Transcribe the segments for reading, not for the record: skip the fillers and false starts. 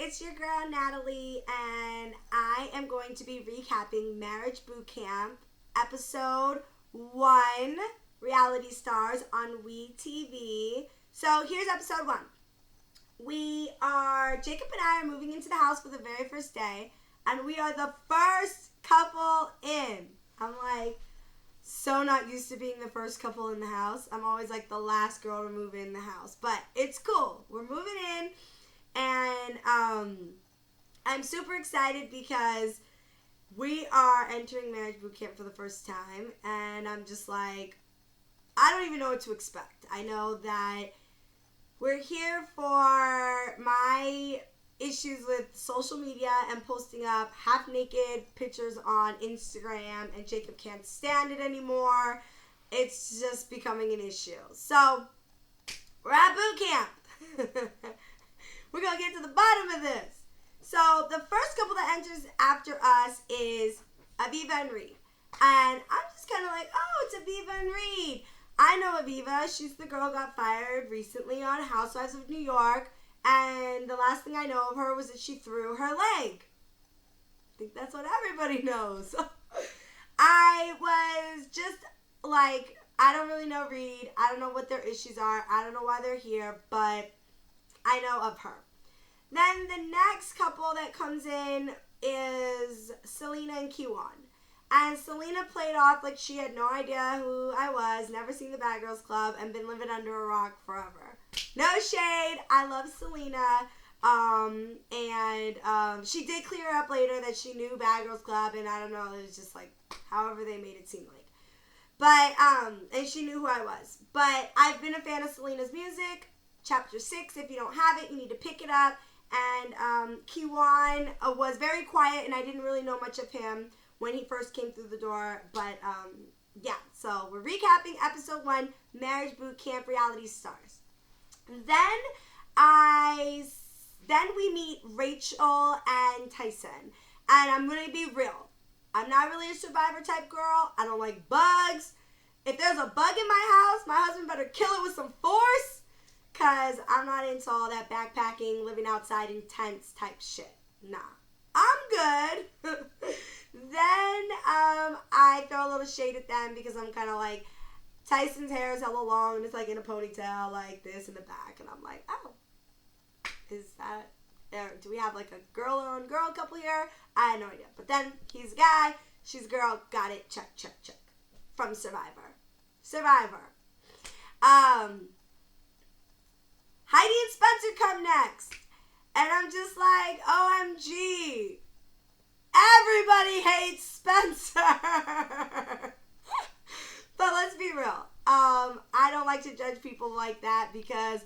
it's your girl Natalie, and I am going to be recapping Marriage Bootcamp Episode 1, Reality Stars on WeTV. So here's Episode 1. Jacob and I are moving into the house for the very first day, and we are the first couple in. I'm like, so not used to being the first couple in the house. I'm always like the last girl to move in the house, but it's cool. We're moving in, and I'm super excited because we are entering Marriage Bootcamp for the first time, and I'm just like, I don't even know what to expect. I know that we're here for my issues with social media and posting up half-naked pictures on Instagram, and Jacob can't stand it anymore. It's just becoming an issue. So, we're at boot camp. We're going to get to the bottom of this. So, the first couple that enters after us is Aviva and Reed. And I'm just kind of like, oh, it's Aviva and Reed. I know Aviva. She's the girl who got fired recently on Housewives of New York. And the last thing I know of her was that she threw her leg. I think that's what everybody knows. I was just like, I don't really know Reed. I don't know what their issues are. I don't know why they're here, but I know of her. Then the next couple that comes in is Selena and Kiwan. And Selena played off like she had no idea who I was, never seen the Bad Girls Club, and been living under a rock forever. No shade. I love Selena. She did clear up later that she knew Bad Girls Club, and I don't know, it was just like, however they made it seem like. But, and she knew who I was. But I've been a fan of Selena's music. Chapter 6, if you don't have it, you need to pick it up. And Kiwan was very quiet, and I didn't really know much of him when he first came through the door. But, yeah, so we're recapping Episode 1, Marriage Bootcamp Reality Stars. Then we meet Rachel and Tyson. And I'm going to be real. I'm not really a Survivor type girl. I don't like bugs. If there's a bug in my house, my husband better kill it with some force. Because I'm not into all that backpacking, living outside in tents type shit. Nah. I'm good. Then I throw a little shade at them because I'm kind of like, Tyson's hair is hella long and it's like in a ponytail like this in the back. And I'm like, oh, is that, do we have like a girl on girl couple here? I had no idea. But then he's a guy, she's a girl, got it, check, check, check. From Survivor. Heidi and Spencer come next. And I'm just like, OMG. Everybody hates Spencer. But let's be real. I don't like to judge people like that because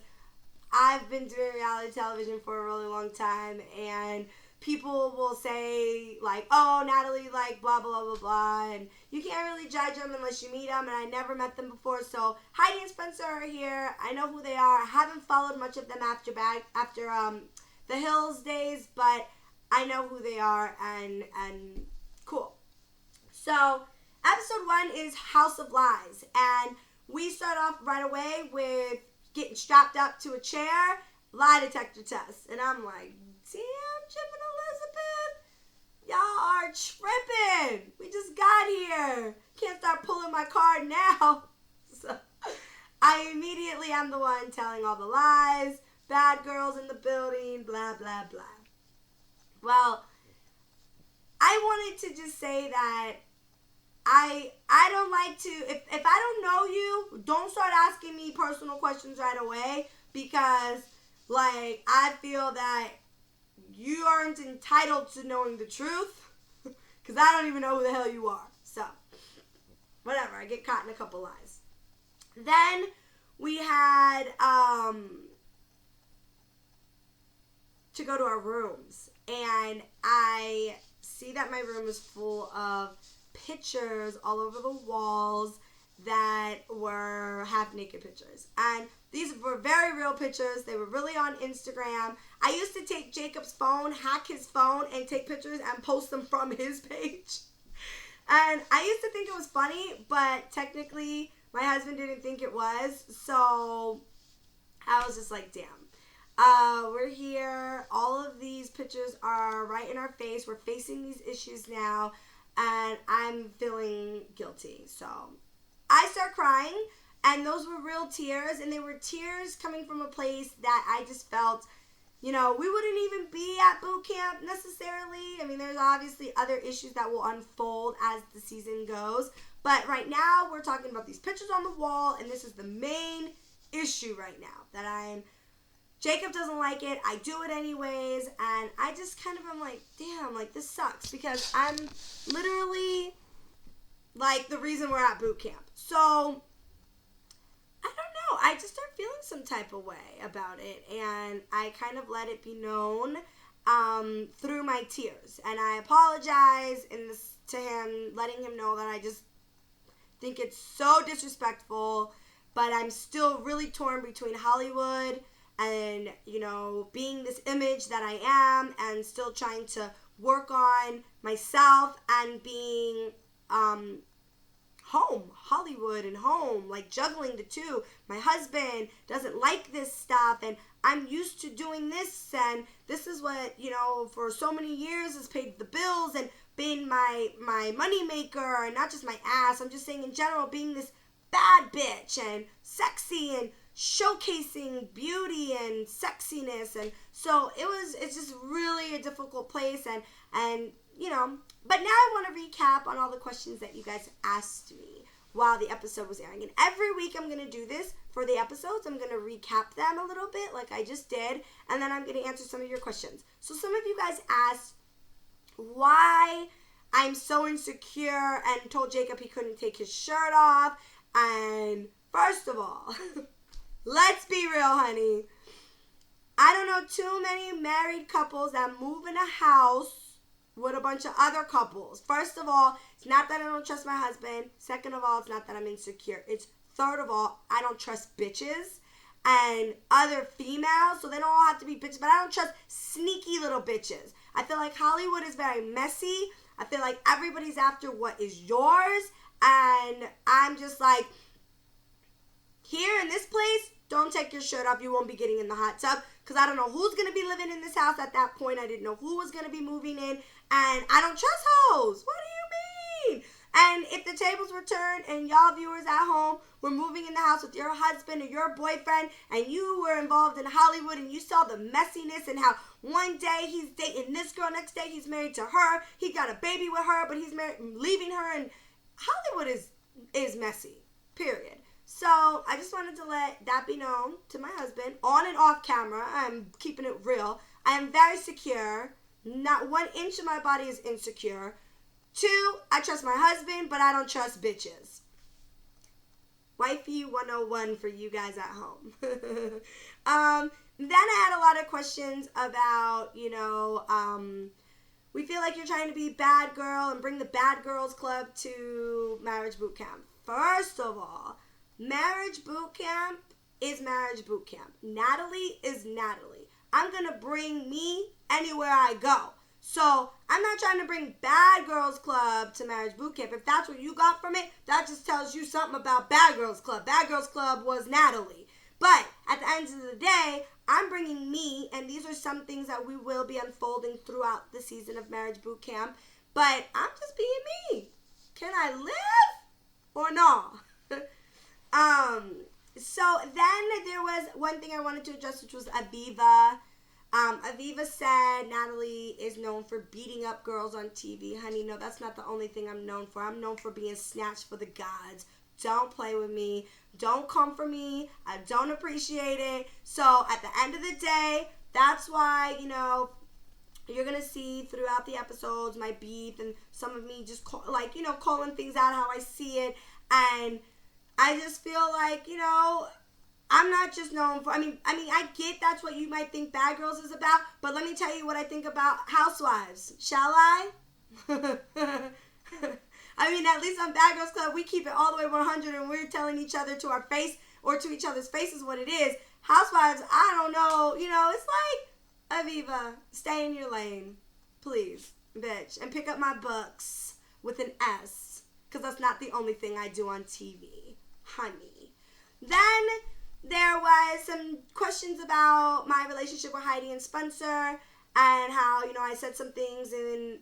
I've been doing reality television for a really long time, and people will say like, oh, Natalie, like blah, blah, blah, blah, and you can't really judge them unless you meet them, and I never met them before. So Heidi and Spencer are here. I know who they are. I haven't followed much of them after the Hills days, but I know who they are, and cool. So Episode 1 is House of Lies, and we start off right away with getting strapped up to a chair, lie detector test, and I'm like, damn, Chip and Elizabeth, y'all are tripping. We just got here. Can't start pulling my card now. So I immediately am the one telling all the lies, bad girls in the building, blah, blah, blah. Well, I wanted to just say that I don't like to, if I don't know you, don't start asking me personal questions right away, because, like, I feel that you aren't entitled to knowing the truth, because I don't even know who the hell you are. So, whatever, I get caught in a couple lies. Then we had to go to our rooms, and I see that my room is full of pictures all over the walls that were half-naked pictures. And these were very real pictures. They were really on Instagram. I used to take Jacob's phone, hack his phone, and take pictures and post them from his page. And I used to think it was funny, but technically my husband didn't think it was. So I was just like, damn. We're here. All of these pictures are right in our face. We're facing these issues now, and I'm feeling guilty. So I start crying, and those were real tears, and they were tears coming from a place that I just felt, we wouldn't even be at boot camp necessarily. I mean, there's obviously other issues that will unfold as the season goes. But right now, we're talking about these pictures on the wall, and this is the main issue right now. Jacob doesn't like it. I do it anyways. And I just kind of am like, damn, this sucks. Because I'm literally, the reason we're at boot camp. So I don't know. I just start feeling some type of way about it, and I kind of let it be known through my tears. And I apologize to him, letting him know that I just think it's so disrespectful, but I'm still really torn between Hollywood and, being this image that I am, and still trying to work on myself and being home, Hollywood and home, juggling the two. My husband doesn't like this stuff, and I'm used to doing this, and this is what, for so many years has paid the bills and been my money maker, and not just my ass. I'm just saying in general, being this bad bitch and sexy and showcasing beauty and sexiness. And so it's just really a difficult place, and but now I want to recap on all the questions that you guys asked me while the episode was airing. And every week I'm going to do this for the episodes. I'm going to recap them a little bit like I just did, and then I'm going to answer some of your questions. So some of you guys asked why I'm so insecure and told Jacob he couldn't take his shirt off. And first of all, let's be real, honey. I don't know too many married couples that move in a house with a bunch of other couples. First of all, it's not that I don't trust my husband. Second of all, it's not that I'm insecure. It's third of all, I don't trust bitches and other females. So they don't all have to be bitches, but I don't trust sneaky little bitches. I feel like Hollywood is very messy. I feel like everybody's after what is yours. And I'm just like, here in this place, don't take your shirt off. You won't be getting in the hot tub. Because I don't know who's going to be living in this house at that point. I didn't know who was going to be moving in. And I don't trust hoes. What do you mean? And if the tables were turned and y'all viewers at home were moving in the house with your husband or your boyfriend, and you were involved in Hollywood and you saw the messiness and how one day he's dating this girl, next day he's married to her, he got a baby with her, but he's leaving her, and Hollywood is messy, period. So I just wanted to let that be known to my husband, on and off camera. I'm keeping it real. I am very secure. Not 1 inch of my body is insecure. 2, I trust my husband, but I don't trust bitches. Wifey 101 for you guys at home. Then I had a lot of questions about, we feel like you're trying to be bad girl and bring the bad girls club to marriage boot camp. First of all, marriage boot camp is marriage boot camp. Natalie is Natalie. I'm going to bring me anywhere I go. So I'm not trying to bring Bad Girls Club to marriage boot camp. If that's what you got from it, that just tells you something about Bad Girls Club. Bad Girls Club was Natalie. But at the end of the day, I'm bringing me, and these are some things that we will be unfolding throughout the season of marriage boot camp. But I'm just being me. Can I live or no? So then there was one thing I wanted to address, which was Aviva. Aviva said Natalie is known for beating up girls on TV. Honey, no, that's not the only thing I'm known for. I'm known for being snatched for the gods. Don't play with me. Don't come for me. I don't appreciate it. So at the end of the day, that's why, you're going to see throughout the episodes my beef and some of me just calling things out how I see it. And I just feel like, I'm not just known for, I get that's what you might think Bad Girls is about, but let me tell you what I think about Housewives. Shall I? At least on Bad Girls Club, we keep it all the way 100 and we're telling each other to our face or to each other's faces what it is. Housewives, I don't know, it's like, Aviva, stay in your lane, please, bitch, and pick up my books with an S, because that's not the only thing I do on TV, honey. Then there was some questions about my relationship with Heidi and Spencer, and how, I said some things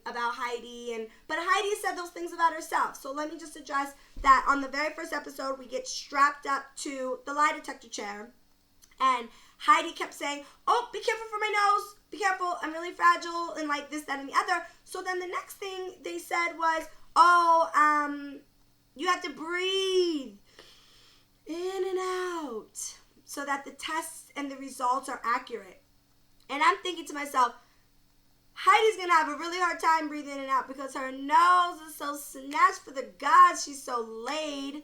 about Heidi, but Heidi said those things about herself. So let me just address that. On the very first episode, we get strapped up to the lie detector chair, and Heidi kept saying, oh, be careful for my nose, be careful, I'm really fragile, and like this, that, and the other. So then the next thing they said was, you have to breathe in and out so that the tests and the results are accurate. And I'm thinking to myself, Heidi's going to have a really hard time breathing in and out because her nose is so snatched for the gods. She's so laid.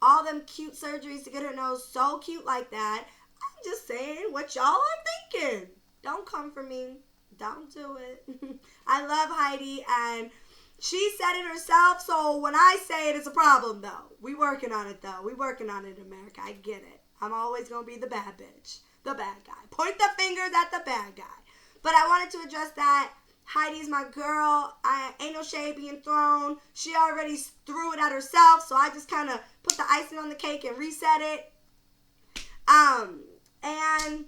All them cute surgeries to get her nose so cute like that. I'm just saying what y'all are thinking. Don't come for me. Don't do it. I love Heidi, and she said it herself, so when I say it, it's a problem, though. We working on it, though. We working on it, America. I get it. I'm always going to be the bad bitch. The bad guy. Point the fingers at the bad guy. But I wanted to address that. Heidi's my girl. Ain't no shade being thrown. She already threw it at herself, so I just kind of put the icing on the cake and reset it. And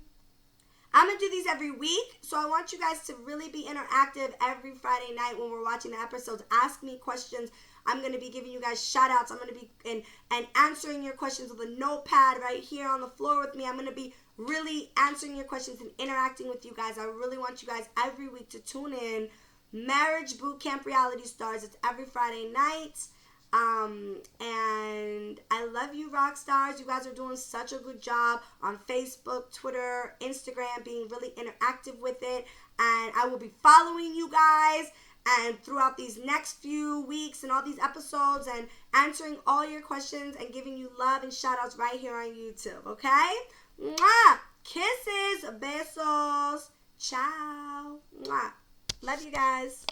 I'm going to do these every week, so I want you guys to really be interactive every Friday night when we're watching the episodes. Ask me questions. I'm going to be giving you guys shout-outs. I'm going to be and answering your questions with a notepad right here on the floor with me. I'm going to be really answering your questions and interacting with you guys. I really want you guys every week to tune in. Marriage Bootcamp Reality Stars. It's every Friday night. And I love you, rock stars. You guys are doing such a good job on Facebook, Twitter, Instagram, being really interactive with it. And I will be following you guys and throughout these next few weeks and all these episodes and answering all your questions and giving you love and shout outs right here on YouTube. Okay? Mwah! Kisses, besos, ciao. Mwah. Love you guys.